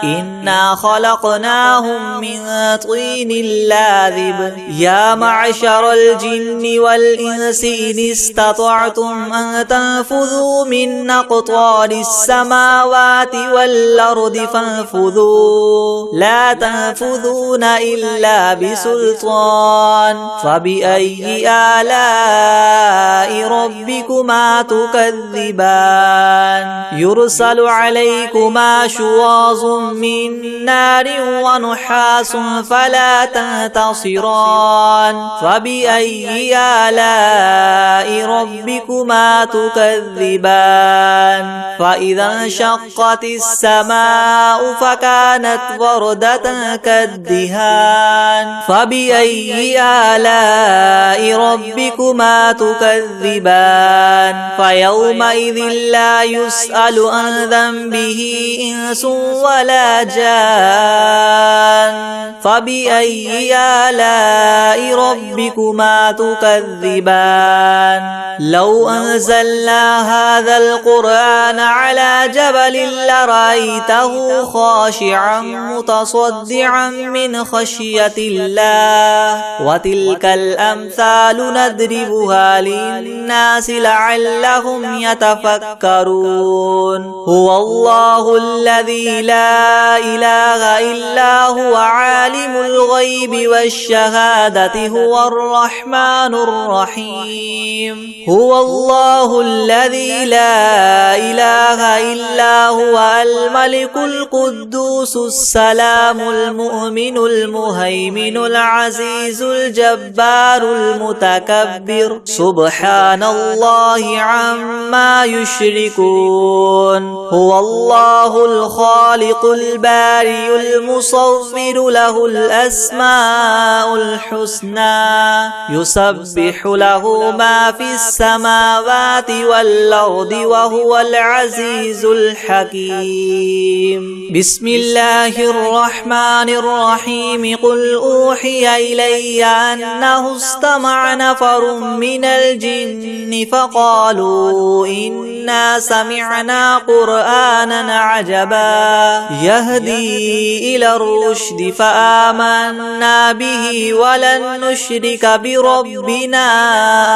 إنا خلقناهم من طين لاذب يا معشر الجن والإنس إن استطعتم أن تنفذوا من أقطار السماوات والأرض فانفذوا لا تنفذون إلا بسلطان فبأي آلاء ربكما تكذبان يرسل عليكما شواظ من نار ونحاس فلا تنتصران فبأي آلاء ربكما تكذبان فإذا انشقت السماء فكانت وردة كالدهان فبأي آلاء ربكما تكذبان فيومئذ لا يسأل عن ذنبه إنس ولا جان فبأي آلاء ربكما تكذبان لو أنزلنا هذا القرآن على جبل لرأيته خاشعا متصدعا من خشية الله وتلك الأمثال نضربها للناس لعلهم يتفكرون هو الله الذي لا إله إلا هو عالم الغيب والشهادة هو الرحمن الرحيم هو الله الذي لا إله إلا هو الملك القدوس السلام المؤمن المهيمن العزيز الجبار المتكبر سبحان الله عما يشركون هو الله الخالق البارئ المصور له الأسماء الحسنى يسبح له ما في السماوات والأرض وهو العزيز الحكيم بسم الله الرحمن الرحيم قل أوحي إلي أنه استمع نفر من الجن فقالوا إنا سمعنا قرآنا عجبا يهدي إلى الرشد فآمنا به ولن نشرك بربنا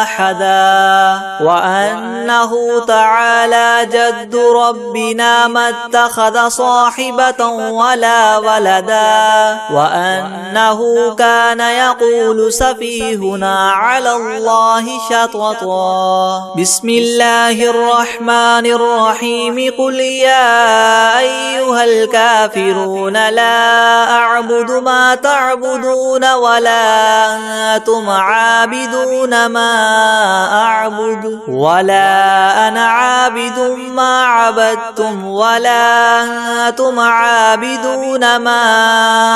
أحدا وأنه تعالى جد ربنا ما اتخذ صاحبة ولا ولدا وأنه كان يقول سفيهنا على الله شططا بسم الله الرحمن الرحيم قل يا أيها الكافرون لا أعبد ما تعبدون ولا أنتم عابدون ما أعبد ولا أنا عابد ما عبدتم ولا أنتم عابدون ما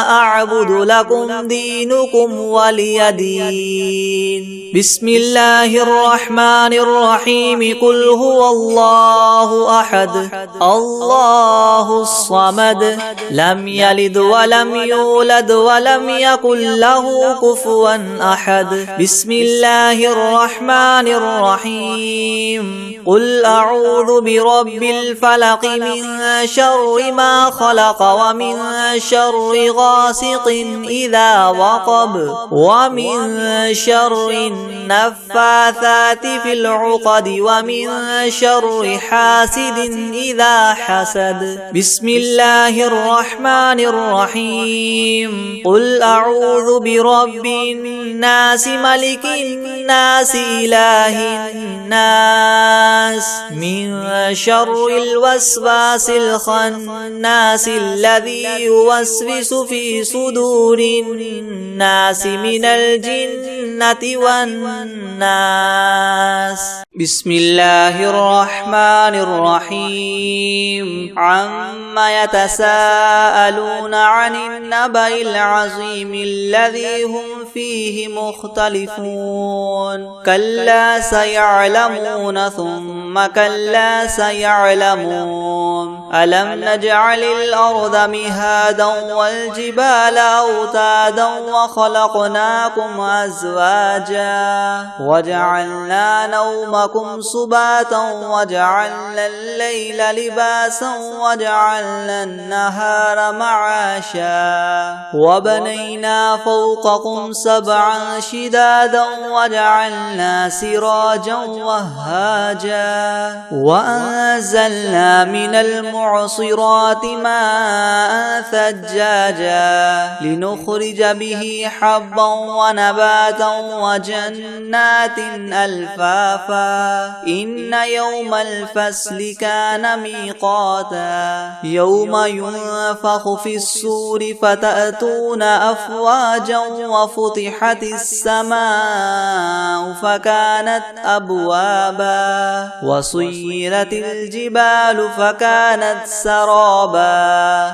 أعبد لكم دينكم ولي دين بسم الله الرحمن الرحيم قل هو الله أحد الله الصمد لم يلد ولم يولد ولم يكن له كفوا أحد بسم الله الرحمن الرحيم قل أعوذ برب الفلق من شر ما خلق ومن شر غاسق إذا وقب ومن شر النفاثات في العقد ومن شر حاسد إذا حسد بسم الله الرحمن الرحيم قل أعوذ برب الناس ملك الناس إله الناس من شر الوسواس الخناس الذي يوسوس في صدور الناس من الجنة والناس بسم الله الرحمن الرحيم عما يتساءلون عن النبأ العظيم الذي هم فيه مختلفون كلا سيعلمون ثم كلا سيعلمون ألم نجعل الأرض مهادا والجبال أوتادا وخلقناكم أزواجا وجعلنا نومكم سباتا وجعلنا الليل لباسا وجعلنا النهار معاشا وبنينا فوقكم سبعا شدادا وجعلنا سراجا وهاجا وأنزلنا من المعصرات ماء ثجاجا لنخرج به حبا ونباتا وجنات ألفافا إن يوم الفصل كان ميقاتا يوم ينفخ في الصور فتأتون أفواجا وفتحت السماء فكانت أبوابا وسيرت الجبال فكانت سرابا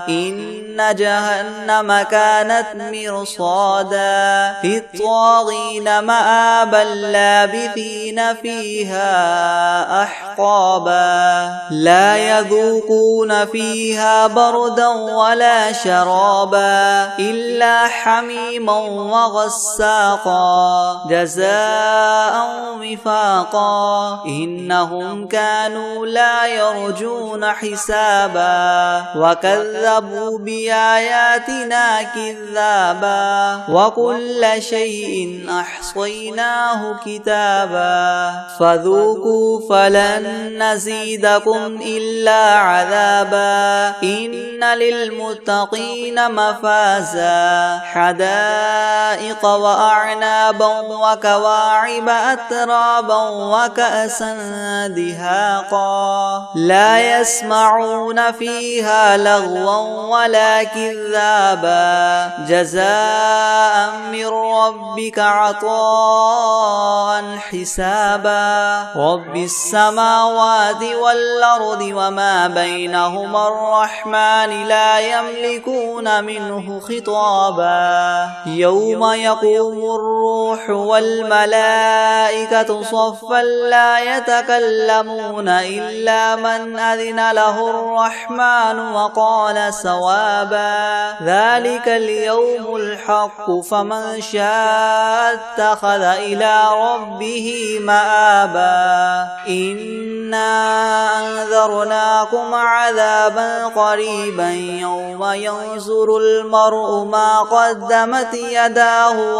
إن جهنم كانت مرصادا للطاغين مآبا لابثين فيها أحقابا لا يذوقون فيها بردا ولا شرابا إلا حميما وغساقا جزاء وفاقا إنهم كانوا لا يرجون حسابا وكذبوا بآياتنا كذابا وكل شيء أحصيناه كتابا فذوقوا فلن نزيدكم إلا عذابا إن للمتقين مفازا حدائق وأعنابا وكواعب أترابا وكأسا دهاقا لا يسمعون فيها لغوا ولا كذابا جزاء من ربك عطاء حسابا رب السماوات والأرض وما بينهما الرحمن لا يملكون منه خطابا يوم يقوم الروح والملائكة صفا لا يتكلمون إلا من أذن له الرحمن وقال صوابا ذلك اليوم الحق فمن شاء اتخذ إلى ربه مآبا إنا أنذرناكم عذابا قريبا يوم ينظر المرء ما قدمت يداه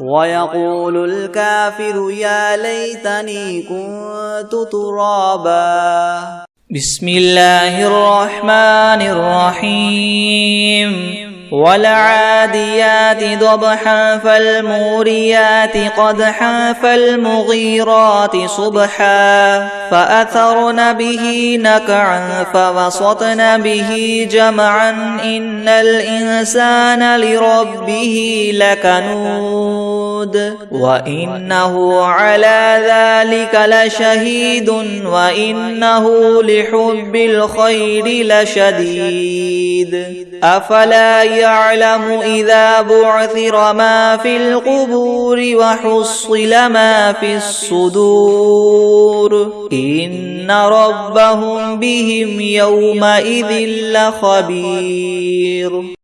ويقول الكافر يا ليتني كنت ترابا بسم الله الرحمن الرحيم والعاديات ضبحا فالموريات قدحا فالمغيرات صبحا فأثرن به نقعا فوسطن به جمعا إن الإنسان لربه لكنود وإنه على ذلك لشهيد وإنه لحب الخير لشديد أفلا يعلم إذا بعثر ما في القبور وحصل ما في الصدور إن ربهم بهم يومئذ لخبير